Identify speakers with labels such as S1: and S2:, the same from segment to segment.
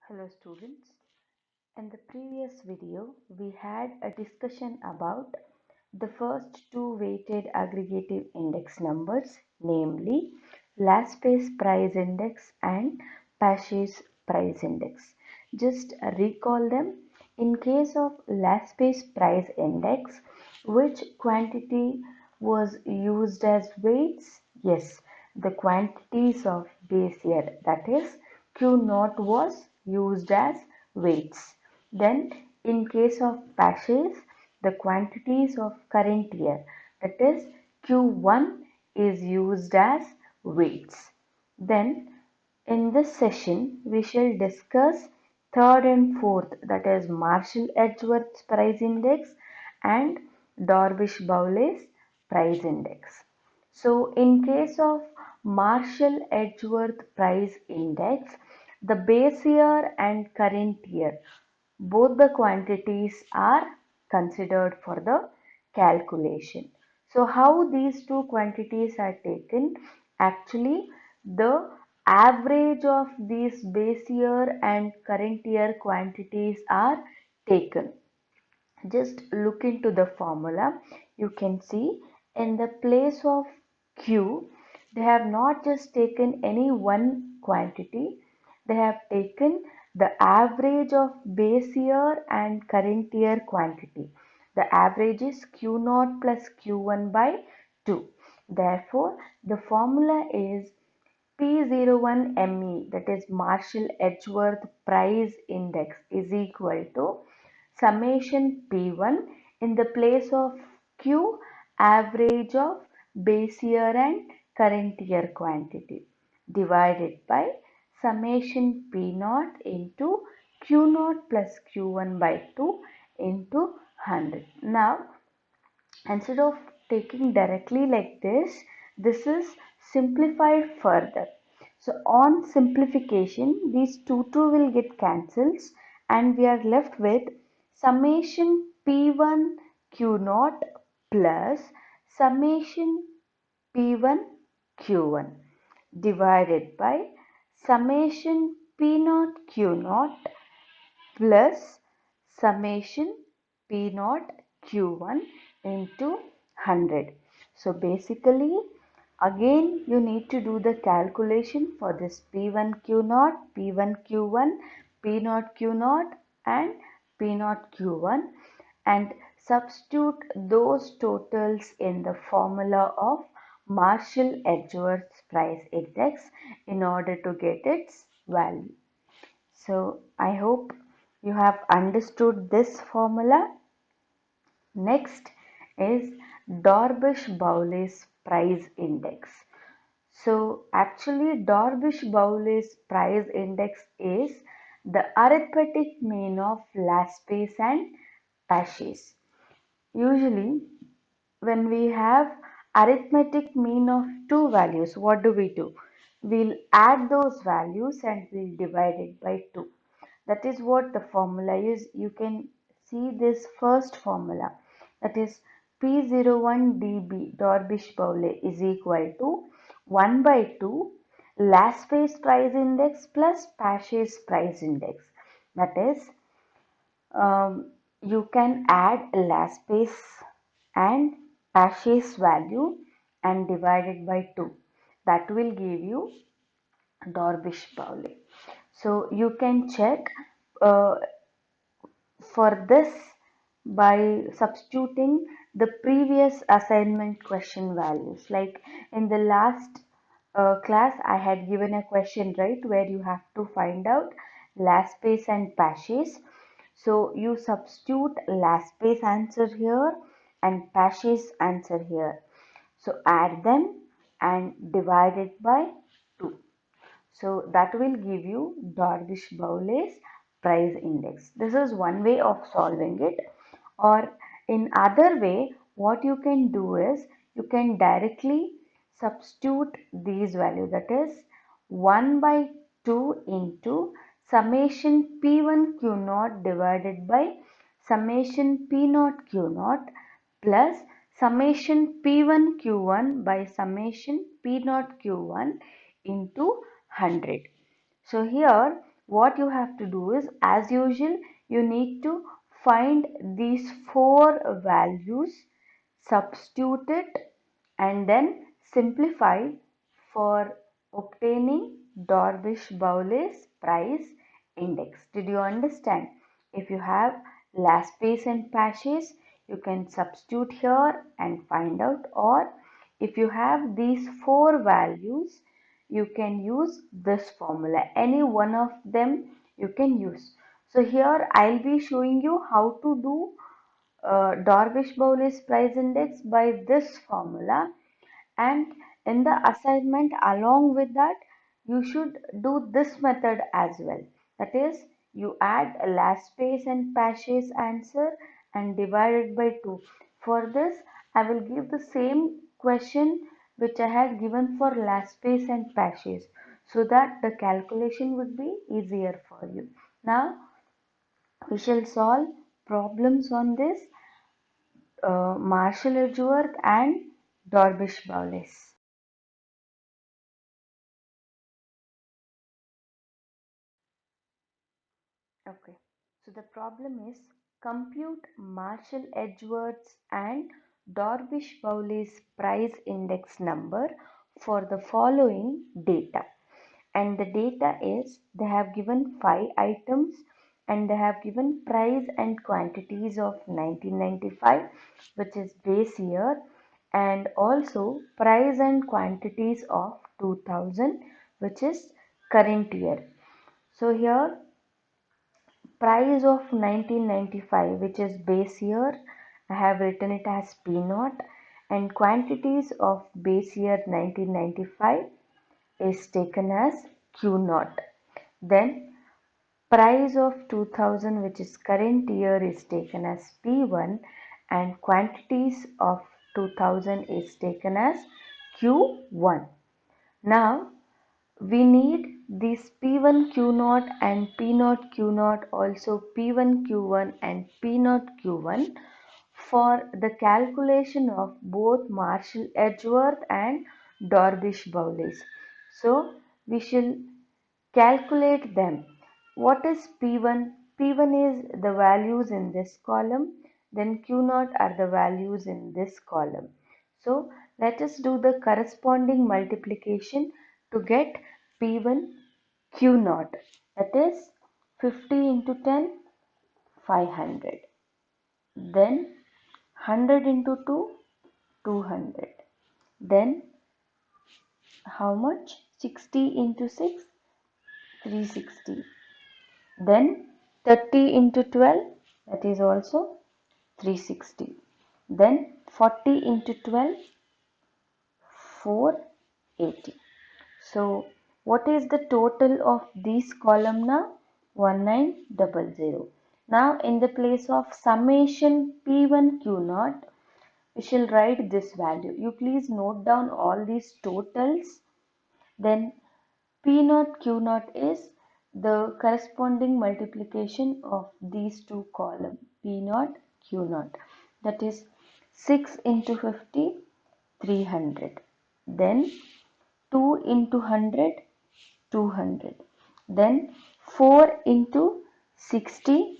S1: Hello students. In the previous video, we had a discussion about the first two weighted aggregative index numbers, namely last space price index and Pache's price index. Just recall them. In case of last space price index, which quantity was used as weights? Yes, the quantities of base year, that is Q naught, was used as weights. Then in case of Pache's, the quantities of current year, that is Q1, is used as weights. Then in this session we shall discuss third and fourth, that is Marshall-Edgeworth's price index and Dorbish-Bowley's price index. So in case of Marshall-Edgeworth price index, the base year and current year, both the quantities are considered for the calculation. So how these two quantities are taken? Actually, the average of these base year and current year quantities are taken. Just look into the formula. You can see in the place of Q, they have not just taken any one quantity, they have taken the average of base year and current year quantity. The average is Q naught plus Q1 by 2. Therefore, the formula is P01ME, that is Marshall-Edgeworth price index, is equal to summation P1 in the place of Q, average of base year and current year quantity, divided by summation P0 into Q0 plus Q1 by 2 into 100. Now, instead of taking directly like this is simplified further. So on simplification, these two will get cancelled and we are left with summation P1 Q0 plus summation P1 Q1 divided by summation P0 Q0 plus summation P0 Q1 into 100. So basically again you need to do the calculation for this P1 Q0, P1 Q1, P0 Q0 and P0 Q1 and substitute those totals in the formula of Marshall-Edgeworth price index in order to get its value. So I hope you have understood this formula. Next is Dorbish-Bowley's price index. So actually Dorbish-Bowley's price index is the arithmetic mean of last space and Pache's. Usually when we have arithmetic mean of two values, what do? We'll add those values and we'll divide it by 2. That is what the formula is. You can see this first formula, that is P01 dB Dorbish-Bowley is equal to 1 by 2 last space price index plus Pache's price index. That is, you can add last space and Pache's value and divide it by 2. That will give you Dorbish-Bowley. So you can check uh, for this by substituting the previous assignment question values. Like in the last class, I had given a question, right, where you have to find out last space and Pache's. So you substitute last space answer here and Pache's answer here. So add them and divide it by 2. So that will give you Dorbish-Bowley's price index. This is one way of solving it. Or in other way, what you can do is you can directly substitute these values. That is 1 by 2 into summation P1 Q0 divided by summation P0 Q0 plus summation P1 Q1 by summation P0 Q1 into 100. So here what you have to do is, as usual, you need to find these four values, substitute it, and then simplify for obtaining Dorbish-Bowley's price index. Did you understand? If you have last space and passage, you can substitute here and find out, or if you have these four values, you can use this formula. Any one of them you can use. So here I'll be showing you how to do Dorbish-Bowley's price index by this formula, and in the assignment along with that you should do this method as well. That is, you add a last space and passage answer and divide it by 2. For this I will give the same question which I had given for last space and passage, so that the calculation would be easier for you. Now we shall solve problems on this Marshall-edgeworth and Dorbish-Bowley. Okay, so the problem is compute Marshall-Edgeworth's and Dorbish-Bowley's price index number for the following data. And the data is, they have given 5 items and they have given price and quantities of 1995, which is base year, and also price and quantities of 2000, which is current year. So here price of 1995, which is base year, I have written it as P naught, and quantities of base year 1995 is taken as Q naught. Then price of 2000, which is current year, is taken as P1, and quantities of 2000 is taken as Q1. Now we need this P1 Q0 and P0 Q0, also P1 Q1 and P0 Q1 for the calculation of both Marshall-Edgeworth and Dorbish-Bowley's. So we shall calculate them. What is P1? P1 is the values in this column, then Q0 are the values in this column. So let us do the corresponding multiplication to get P1 Q0. That is 50 into 10, 500. Then 100 into 2, 200. Then how much? 60 into 6, 360. Then 30 into 12, that is also 360. Then 40 into 12, 480. So what is the total of these column now? 1900. Now in the place of summation P1 Q0, we shall write this value. You please note down all these totals. Then P0 Q0 is the corresponding multiplication of these two columns, P0 Q0. That is 6 into 50, 300. Then 2 into 100, 200. Then 4 into 60,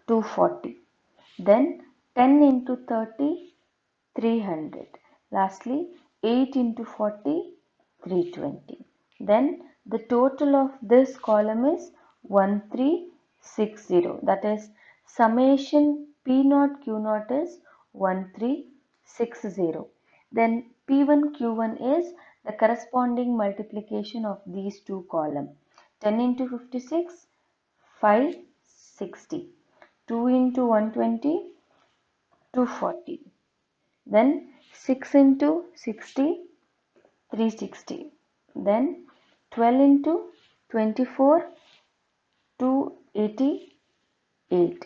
S1: 240. Then 10 into 30, 300. Lastly, 8 into 40, 320. Then the total of this column is 1360. That is, summation P0 Q0 is 1360. Then P1 Q1 is the corresponding multiplication of these two columns. 10 into 56, 560. 2 into 120, 240. Then 6 into 60, 360. Then 12 into 24, 288.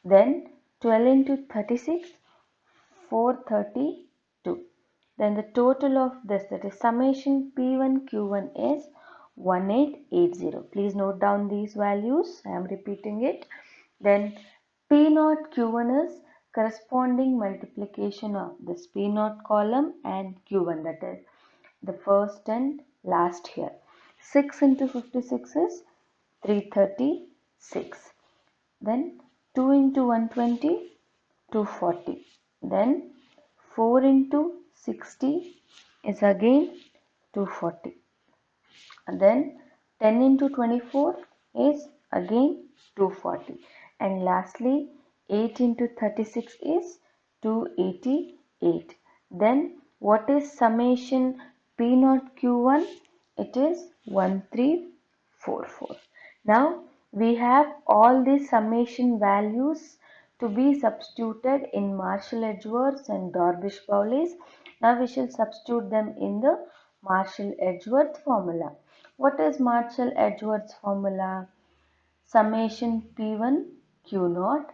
S1: Then 12 into 36, 432. Then the total of this, that is summation P1 Q1, is 1880. Please note down these values. I am repeating it. Then P0 Q1 is corresponding multiplication of this P0 column and Q1, that is the first and last here. 6 into 56 is 336. Then 2 into 120, 240. Then 4 into 60 is again 240. And then 10 into 24 is again 240. And lastly 8 into 36 is 288. Then what is summation P naught Q1? It is 1344. Now we have all these summation values to be substituted in Marshall-Edgeworth and Dorbish-Bowley's. Now we shall substitute them in the Marshall-Edgeworth formula. What is Marshall-Edgeworth formula? Summation P1 Q0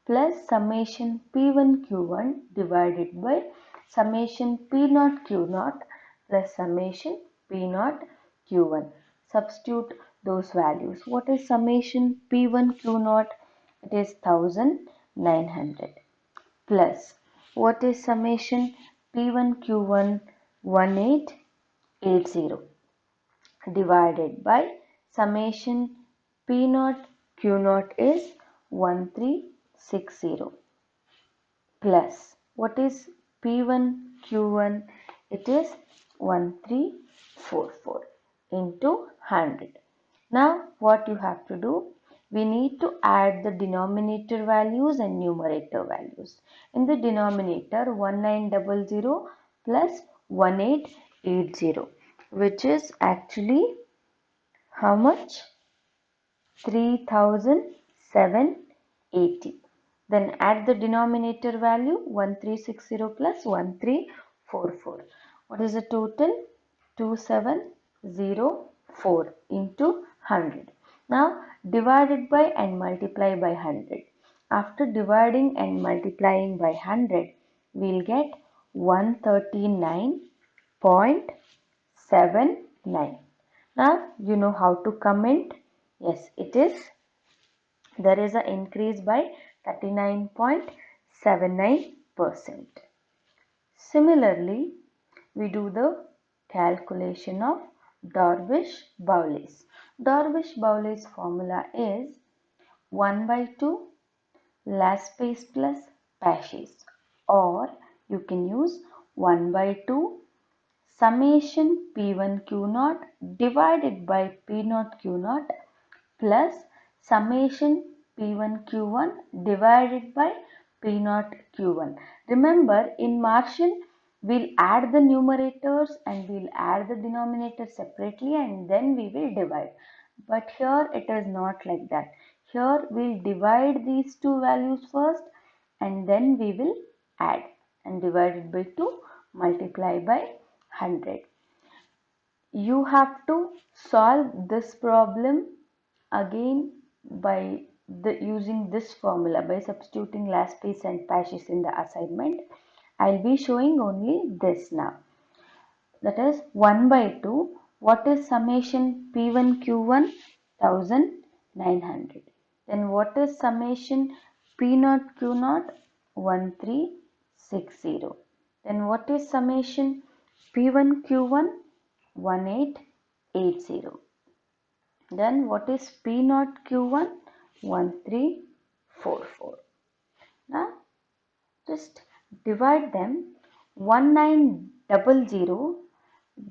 S1: plus summation P1 Q1 divided by summation P0 Q0 plus summation P0 Q1. Substitute those values. What is summation P1 Q0? It is 1900 plus what is summation P1 Q1 1880 divided by summation P naught Q naught is 1360 plus what is P1 Q1? It is 1344 into 100. Now what you have to do? We need to add the denominator values and numerator values. In the denominator 1900 plus 1880, which is actually how much? 3780. Then add the denominator value 1360 plus 1344. What is the total? 2704 into 100. Now divide it by and multiply by 100. After dividing and multiplying by 100, we'll get 139.79. Now you know how to comment. Yes, it is. There is an increase by 39.79%. Similarly, we do the calculation of Dorbish-Bowley's. Dorbish-Bowley's formula is 1 by 2 last space plus Paches, or you can use 1 by 2 summation P1 Q0 divided by P0 Q0 plus summation P1 Q1 divided by P0 Q1. Remember, in Marshall, we'll add the numerators and we'll add the denominator separately and then we will divide. But here it is not like that. Here we'll divide these two values first and then we will add, and divide it by 2, multiply by 100. You have to solve this problem again by using this formula, by substituting last space and Paches in the assignment. I'll be showing only this now. That is 1 by 2. What is summation P1 Q1? 1900. Then what is summation P0 Q0? 1360. Then what is summation P1 Q1? 1880. Then what is P0 Q1? 1344. Now just divide them. 1900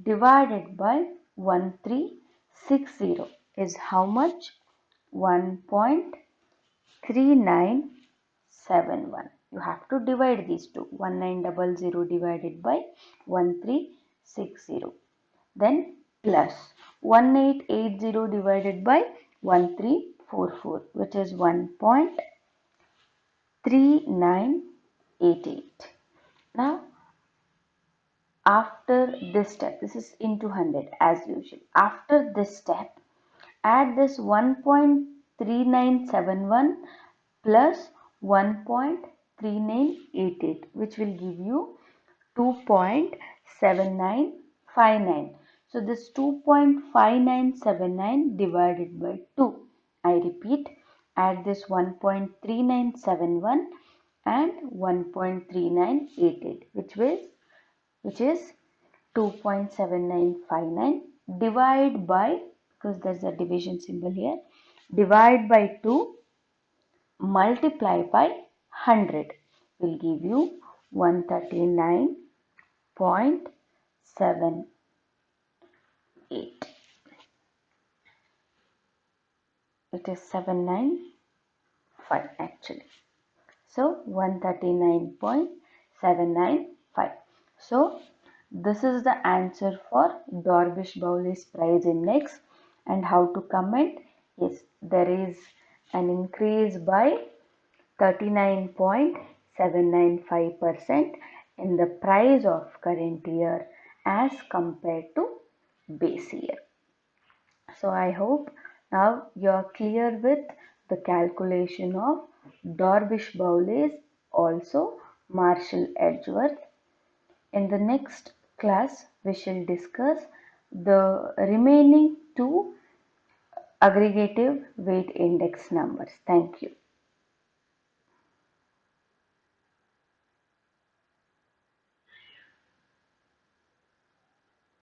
S1: divided by 1360 is how much? 1.3971. You have to divide these two. 1900 divided by 1360. Then plus 1880 divided by 1344, which is 1.3988. Now after this step, this is into 100 as usual. After this step, add this 1.3971 plus 1.3988, which will give you 2.7959. So this 2.5979 divided by 2. I repeat, add this 1.3971 and 1.3988, which is 2.7959, divide by, because there's a division symbol here, divide by 2, multiply by 100 will give you 139.78. It is 795 actually. So 139.795. So this is the answer for Dorbish-Bowley's price index. And how to comment? Yes, there is an increase by 39.795% in the price of current year as compared to base year. So I hope now you are clear with the calculation of Dorbish-Bowley's, also Marshall-Edgeworth. In the next class, we shall discuss the remaining two aggregative weight index numbers. Thank you.